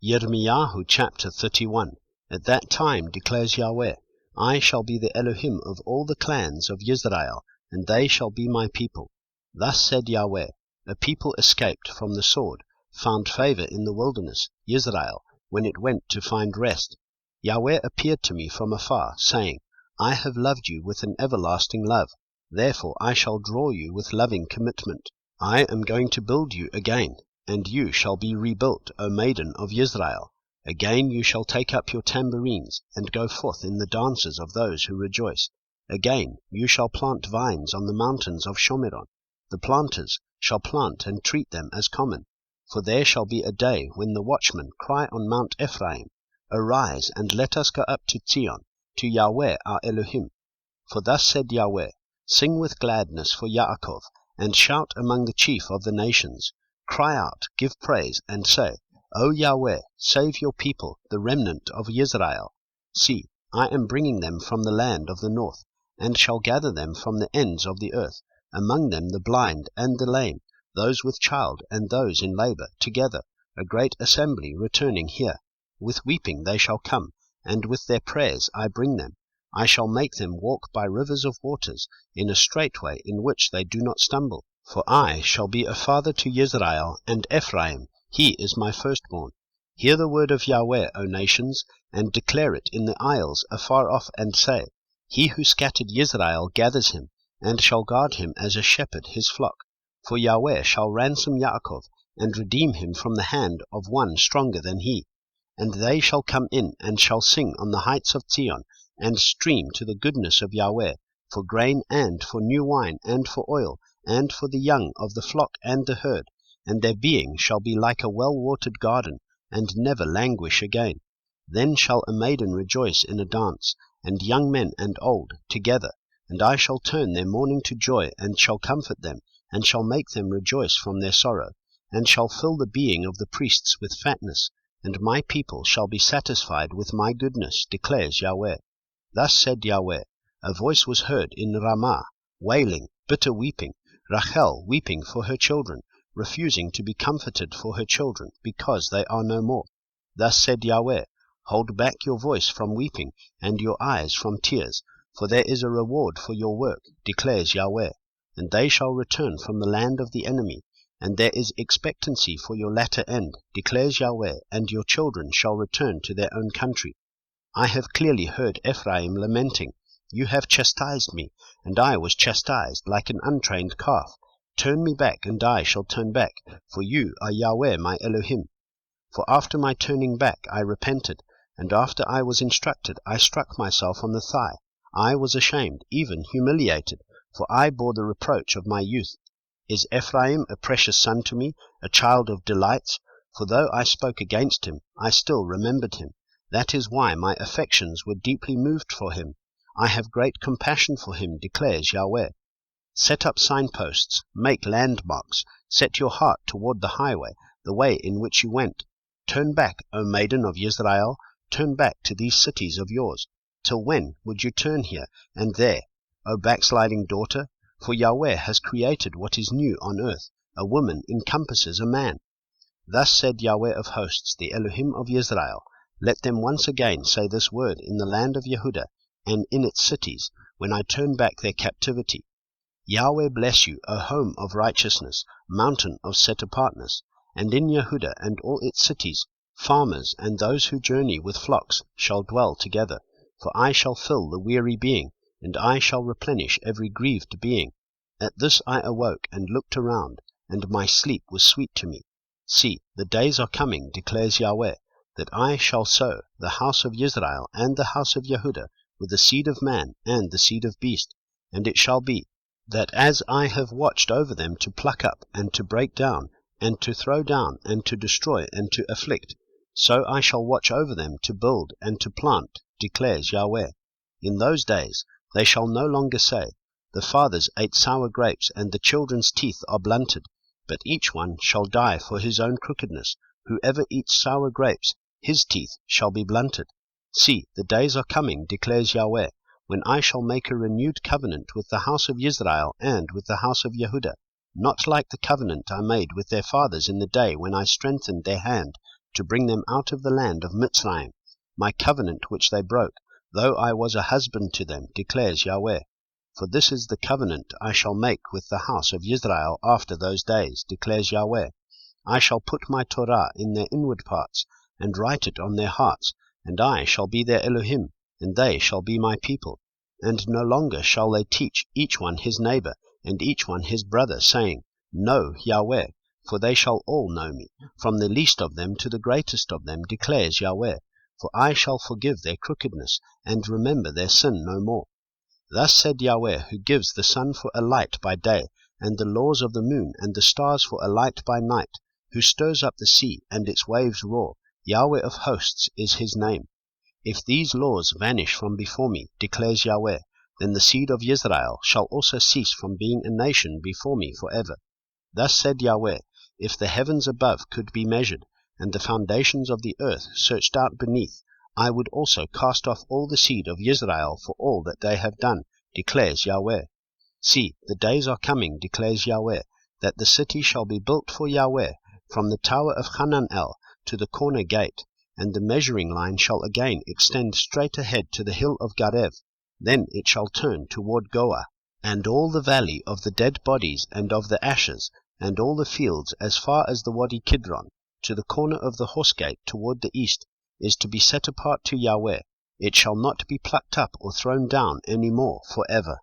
Yirmeyahu chapter 31. At that time, declares Yahweh, I shall be the Elohim of all the clans of Israel, and they shall be my people. Thus said Yahweh, a people escaped from the sword, found favor in the wilderness, Israel, when it went to find rest. Yahweh appeared to me from afar, saying, I have loved you with an everlasting love, therefore I shall draw you with loving commitment. I am going to build you again, and you shall be rebuilt, O maiden of Israel. Again you shall take up your tambourines, and go forth in the dances of those who rejoice. Again you shall plant vines on the mountains of Shomeron. The planters shall plant and treat them as common. For there shall be a day when the watchmen cry on Mount Ephraim, Arise, and let us go up to Zion, to Yahweh our Elohim. For thus said Yahweh, Sing with gladness for Yaakov, and shout among the chief of the nations. Cry out, give praise, and say, O Yahweh, save your people, the remnant of Israel. See, I am bringing them from the land of the north, and shall gather them from the ends of the earth, among them the blind and the lame, those with child and those in labor, together, a great assembly returning here. With weeping they shall come, and with their prayers I bring them. I shall make them walk by rivers of waters, in a straight way in which they do not stumble. For I shall be a father to Israel and Ephraim, he is my firstborn. Hear the word of Yahweh, O nations, and declare it in the isles afar off, and say, He who scattered Israel gathers him, and shall guard him as a shepherd his flock. For Yahweh shall ransom Yaakov, and redeem him from the hand of one stronger than he. And they shall come in, and shall sing on the heights of Zion, and stream to the goodness of Yahweh, for grain and for new wine and for oil, and for the young of the flock and the herd, and their being shall be like a well-watered garden, and never languish again. Then shall a maiden rejoice in a dance, and young men and old together, and I shall turn their mourning to joy, and shall comfort them, and shall make them rejoice from their sorrow, and shall fill the being of the priests with fatness, and my people shall be satisfied with my goodness, declares Yahweh. Thus said Yahweh, a voice was heard in Ramah, wailing, bitter weeping, Rachel weeping for her children, refusing to be comforted for her children, because they are no more. Thus said Yahweh, Hold back your voice from weeping, and your eyes from tears, for there is a reward for your work, declares Yahweh. And they shall return from the land of the enemy, and there is expectancy for your latter end, declares Yahweh, and your children shall return to their own country. I have clearly heard Ephraim lamenting, You have chastised me, and I was chastised like an untrained calf. Turn me back, and I shall turn back, for you are Yahweh my Elohim. For after my turning back I repented, and after I was instructed I struck myself on the thigh. I was ashamed, even humiliated, for I bore the reproach of my youth. Is Ephraim a precious son to me, a child of delights? For though I spoke against him, I still remembered him. That is why my affections were deeply moved for him. I have great compassion for him, declares Yahweh. Set up signposts, make landmarks, set your heart toward the highway, the way in which you went. Turn back, O maiden of Israel, turn back to these cities of yours. Till when would you turn here and there, O backsliding daughter? For Yahweh has created what is new on earth. A woman encompasses a man. Thus said Yahweh of hosts, the Elohim of Israel, Let them once again say this word in the land of Yehudah, and in its cities, when I turn back their captivity. Yahweh bless you, O home of righteousness, mountain of set-apartness, and in Yehudah and all its cities, farmers and those who journey with flocks shall dwell together. For I shall fill the weary being, and I shall replenish every grieved being. At this I awoke and looked around, and my sleep was sweet to me. See, the days are coming, declares Yahweh, that I shall sow the house of Israel and the house of Yehudah with the seed of man and the seed of beast. And it shall be, that as I have watched over them to pluck up and to break down, and to throw down and to destroy and to afflict, so I shall watch over them to build and to plant, declares Yahweh. In those days they shall no longer say, The fathers ate sour grapes, and the children's teeth are blunted, but each one shall die for his own crookedness. Whoever eats sour grapes, his teeth shall be blunted. See, the days are coming, declares Yahweh, when I shall make a renewed covenant with the house of Israel and with the house of Yehudah, not like the covenant I made with their fathers in the day when I strengthened their hand to bring them out of the land of Mitzrayim, my covenant which they broke, though I was a husband to them, declares Yahweh. For this is the covenant I shall make with the house of Israel after those days, declares Yahweh. I shall put my Torah in their inward parts, and write it on their hearts, and I shall be their Elohim, and they shall be my people. And no longer shall they teach each one his neighbor, and each one his brother, saying, Know Yahweh, for they shall all know me, from the least of them to the greatest of them, declares Yahweh. For I shall forgive their crookedness, and remember their sin no more. Thus said Yahweh, who gives the sun for a light by day, and the laws of the moon and the stars for a light by night, who stirs up the sea, and its waves roar. Yahweh of hosts is his name. If these laws vanish from before me, declares Yahweh, then the seed of Israel shall also cease from being a nation before me forever. Thus said Yahweh, if the heavens above could be measured, and the foundations of the earth searched out beneath, I would also cast off all the seed of Israel for all that they have done, declares Yahweh. See, the days are coming, declares Yahweh, that the city shall be built for Yahweh, from the tower of Hananel to the corner gate, and the measuring line shall again extend straight ahead to the hill of Garev. Then it shall turn toward Goah, and all the valley of the dead bodies and of the ashes, and all the fields as far as the Wadi Kidron, to the corner of the horse gate toward the east, is to be set apart to Yahweh. It shall not be plucked up or thrown down any more forever.